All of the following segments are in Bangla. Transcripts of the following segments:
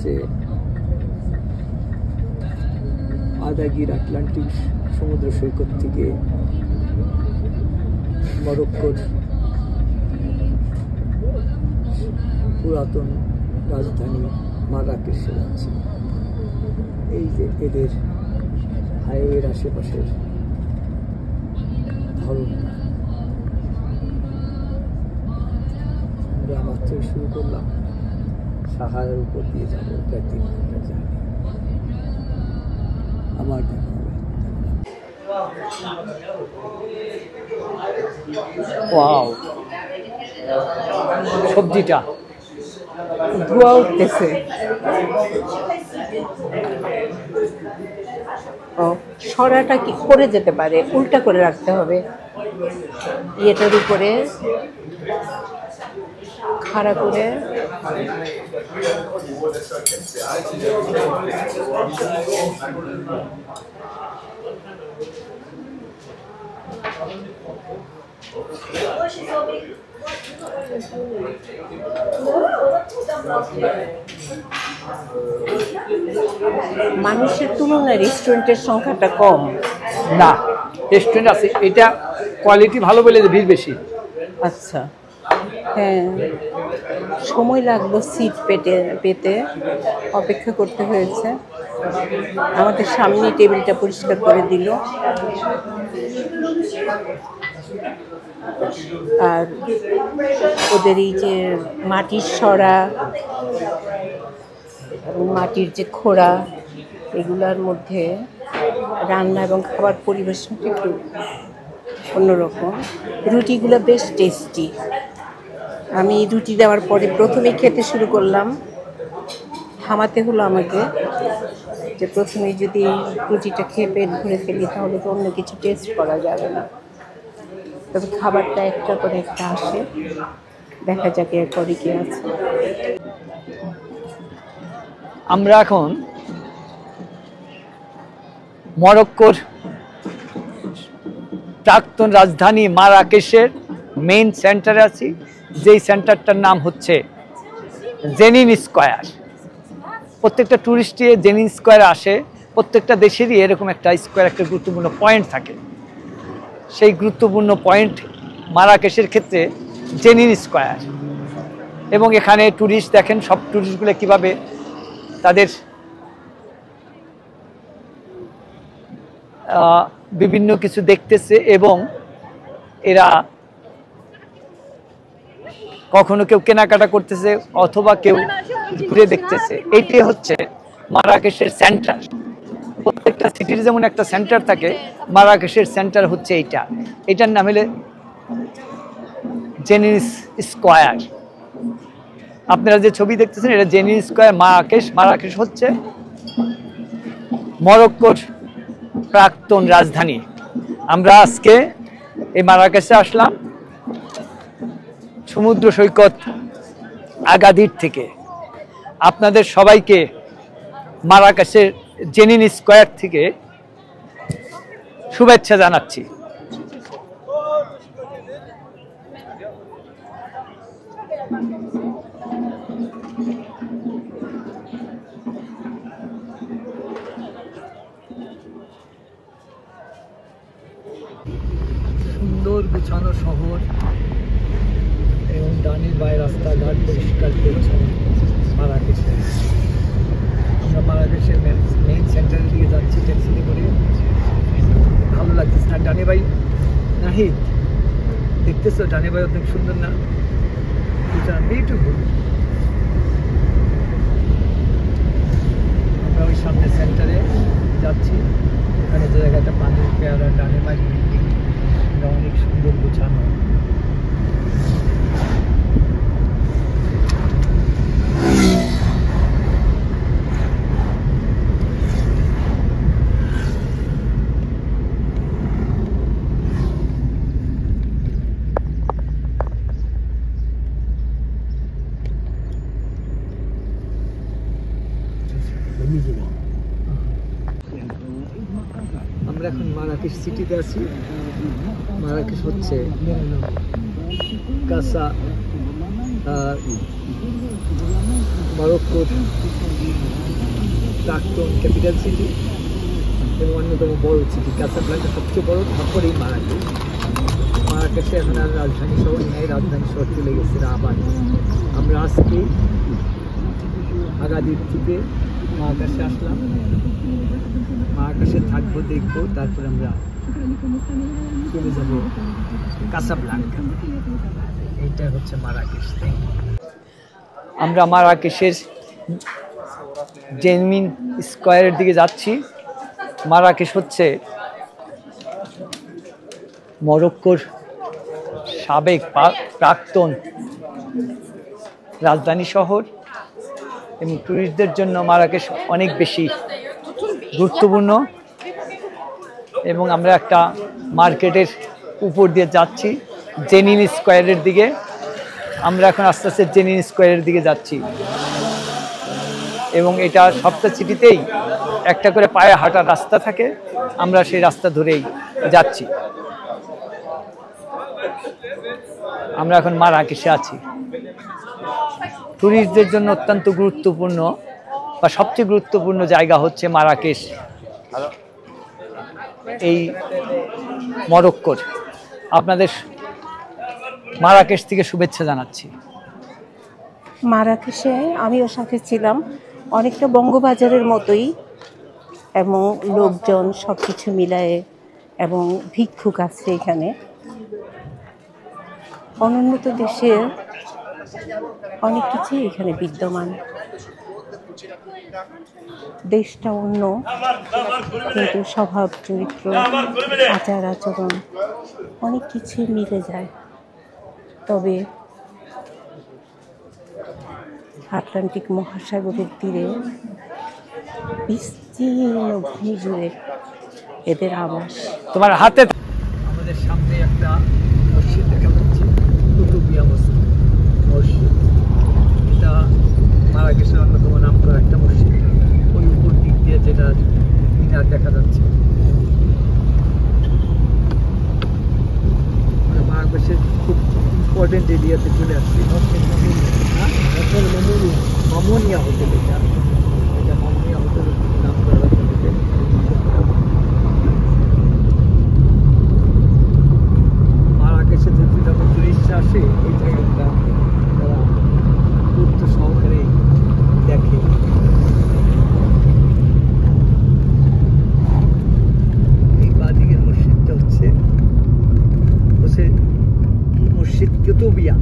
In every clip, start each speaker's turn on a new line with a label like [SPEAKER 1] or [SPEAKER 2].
[SPEAKER 1] হচ্ছে আদাগির আটলান্টিক সমুদ্র সৈকত থেকে মরক্কোর পুরাতন রাজধানী মারাকেশে যাচ্ছি। এই যে এদের হাইওয়ের আশেপাশের ধরনটা আমরা মাত্রই শুরু করলাম। সাহারার উপর দিয়ে যাবো প্রায় 3 ঘন্টা জার্নি। আবার দেখা হবে। ওয়াও, সবজিটা
[SPEAKER 2] ধোয়া উঠতেছে। ও, সরাটা কি করে যেতে পারে? উল্টা করে রাখতে হবে, ইয়েটার উপরে খাড়া করে। মানুষের তুলনায় রেস্টুরেন্টের সংখ্যাটা কম।
[SPEAKER 1] না, রেস্টুরেন্ট আছে, এটা কোয়ালিটি ভালো বলে ভিড় বেশি।
[SPEAKER 2] আচ্ছা, হ্যাঁ, সময় লাগলো সিট পেতে অপেক্ষা করতে হয়েছে। আমাদের সামনে টেবিলটা পরিষ্কার করে দিল। আর ওদের এই যে মাটির সরা এবং মাটির যে খোড়া, এগুলার মধ্যে রান্না এবং খাবার পরিবেশনটা একটু অন্যরকম। রুটিগুলো বেশ টেস্টি। আমি রুটি দেওয়ার পরে প্রথমেই খেতে শুরু করলাম। থামাতে হলো আমাকে, যে প্রথমে যদি রুটিটা খেয়ে পেট ভরে ফেলি তাহলে তো অন্য কিছু টেস্ট করা যাবে না। তবে খাবারটা একটা করে একটা আসে, দেখা যাক এরপরে কি আছে।
[SPEAKER 1] আমরা এখন মরক্কোর প্রাক্তন রাজধানী মারাকেশের মেইন সেন্টারে আছি, যেই সেন্টারটার নাম হচ্ছে জেনিন স্কয়ার। প্রত্যেকটা ট্যুরিস্টই জেনিন স্কয়ারে আসে। প্রত্যেকটা দেশেরই এরকম একটা স্কয়ার, একটা গুরুত্বপূর্ণ পয়েন্ট থাকে। সেই গুরুত্বপূর্ণ পয়েন্ট মারাকেশের ক্ষেত্রে জেনিন স্কয়ার। এবং এখানে ট্যুরিস্ট দেখেন, সব ট্যুরিস্টগুলো কীভাবে তাদের বিভিন্ন কিছু দেখতেছে এবং এরা কখনো কেউ কেনাকাটা করতেছে অথবা কেউ ঘুরে দেখতেছে। এইটাই হচ্ছে মারাকেশের সেন্টার। প্রত্যেকটা সিটির যেমন একটা সেন্টার থাকে, মারাকেশের সেন্টার হচ্ছে এইটা। এটার নাম হলে জেনিন স্কয়ার। আপনারা যে ছবি দেখতেছেন এটা জেনিন স্কয়ার মারাকেশ। মারাকেশ হচ্ছে মরক্কোর প্রাক্তন রাজধানী। আমরা আজকে এই মারাকেশে আসলাম সমুদ্র সৈকত আগাদির থেকে। আপনাদের সবাইকে মারাকেশের জেনিন স্কয়ার থেকে শুভেচ্ছা জানাচ্ছি। সুন্দর গুছানো শহর এবং ডানের বাই রাস্তাঘাট পরিষ্কার পরিচ্ছন্ন মারাকেশে। আমরা মারাকেশের মেইন সেন্টারের দিকে যাচ্ছি ট্যাক্সিতে করে। ভালো লাগতেছে। আর ডানে ভাই নাহিদ, দেখতেছো ডানে ভাই অনেক সুন্দর না? বিউটিফুল। আমরা ওই সামনে সেন্টারে যাচ্ছি। এখানে যে জায়গাটা পানির পেয়ারা, ডানে ভাই বিল্ডিং, অনেক সুন্দর গোছানো। আমরা এখন মারাকেশ সিটিতে আছি। মারাকেশ হচ্ছে কাসা মরক্কোর প্রাক্তন ক্যাপিটাল সিটি এবং অন্যতম বড় সিটি কাসাব্লাঙ্কা সবচেয়ে বড়, তারপরেই মারাকেশ। মারাকেশে এখন আর রাজধানী শহর নেই, রাজধানী শহর চলে গেছে রাবাত। আমরা আজকে আগাদির থেকে মহাকাশে আসলাম, মহাকাশে থাকবো, দেখবো, তারপর আমরা চলে যাব কাসাব্লাঙ্কা। এইটা হচ্ছে মারাকেশ। আমরা মারাকেশের জেনমিন স্কোয়ারের দিকে যাচ্ছি। মারাকেশ হচ্ছে মরক্কোর সাবেক প্রাক্তন রাজধানী শহর এবং টুরিস্টদের জন্য মারাকেশ অনেক বেশি গুরুত্বপূর্ণ। এবং আমরা একটা মার্কেটের উপর দিয়ে যাচ্ছি জেনিন স্কোয়ারের দিকে। আমরা এখন আস্তে আস্তে জেনিন স্কোয়ারের দিকে যাচ্ছি এবং এটা সবটা সিটিতেই একটা করে পায়ে হাঁটার রাস্তা থাকে, আমরা সেই রাস্তা ধরেই যাচ্ছি। আমরা এখন মারাকেশে আছি। টুরিস্টদের জন্য অত্যন্ত গুরুত্বপূর্ণ বা সবচেয়ে গুরুত্বপূর্ণ জায়গা হচ্ছে মারাকেশ, এই মরক্কোর। আপনাদের মারাকেশ থেকে শুভেচ্ছা জানাচ্ছি।
[SPEAKER 2] মারাকেশে আমিও সাথে ছিলাম, অনেকটা বঙ্গবাজারের মতোই, এবং লোকজন সব কিছু মিলায়ে এবং ভিক্ষুক আছে এখানে। অনুন্নত দেশের অনেক কিছুই এখানে বিদ্যমান। দেশটা অন্য, কিন্তু স্বভাব চরিত্র আচার আচরণ অনেক কিছুই মিলে যায়। তবে আটলান্টিক মহাসাগরের তীরে বিস্তীর্ণ ভূমি জুড়ে এদের আবাস।
[SPEAKER 1] তোমার হাতে আমাদের সামনে একটা মসজিদ দেখা যাচ্ছে, কুতুবিয়া মসজিদ। এটা মারাকেশের অন্যতম নাম করা একটা মসজিদ। ওই উপর দিক দিয়ে যেটা মিনার দেখা যাচ্ছে। মারাকেশের খুব ইম্পর্টেন্ট এরিয়াতে চলে আসছে। মামুনিয়া হোটেল, এটা মামুনিয়া হোটেল নাম করা হোটেল। মারাকেশে যদি যখন টুরিস্ট আসে এই জায়গাটা তারা গুরুত্ব সহকারে দেখে। এই বাদিকের মসজিদটা হচ্ছে মসজিদ কুতুবিয়া।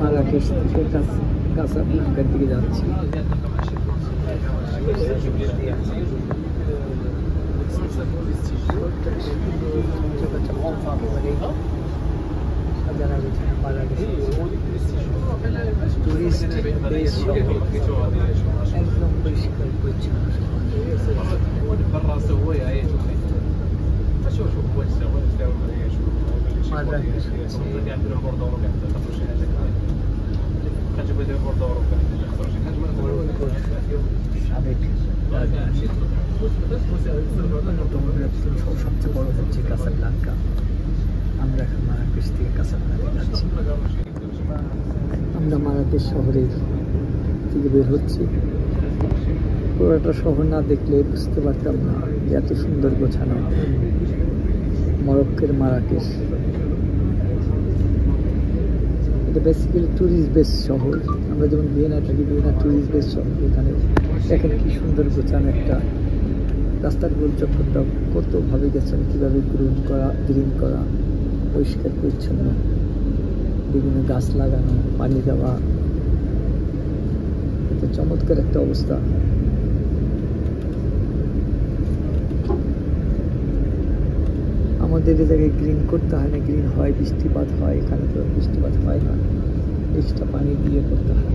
[SPEAKER 1] মারাকেশ থেকে কাসাব্লাঙ্কার দিকে যাচ্ছি। একদম পরিষ্কার পরিচ্ছন্ন। সবচেয়ে বড় হচ্ছে কাসাব্লাঙ্কা। আমরা এখন মারাকেশ থেকে কাসাব্লাঙ্কা যাচ্ছি। আমরা মারাকেশ শহরের থেকে বের হচ্ছি। পুরোটা শহর না দেখলে বুঝতে পারতাম না যে এত সুন্দর গোছানো মরক্কোর মারাকেশ। এটা বেসিক্যালি ট্যুরিস্ট বেস শহর। আমরা যেমন ভিয়েনা থাকি, ভিয়েনা ট্যুরিস্ট বেস শহর। এখানে দেখেন কি সুন্দর গোছানো একটা রাস্তার গোলচক্করটা কতভাবে গেছেন, কীভাবে গ্রিন করা পরিষ্কার পরিচ্ছন্ন, বিভিন্ন গাছ লাগানো, পানি দেওয়া, এটা চমৎকার একটা অবস্থা। আমাদের এই জায়গায় গ্রিন করতে হয় না, গ্রিন হয়, বৃষ্টিপাত হয়, এখানে তো বৃষ্টিপাত হয় না, এক্সট্রা পানি দিয়ে করতে হয়।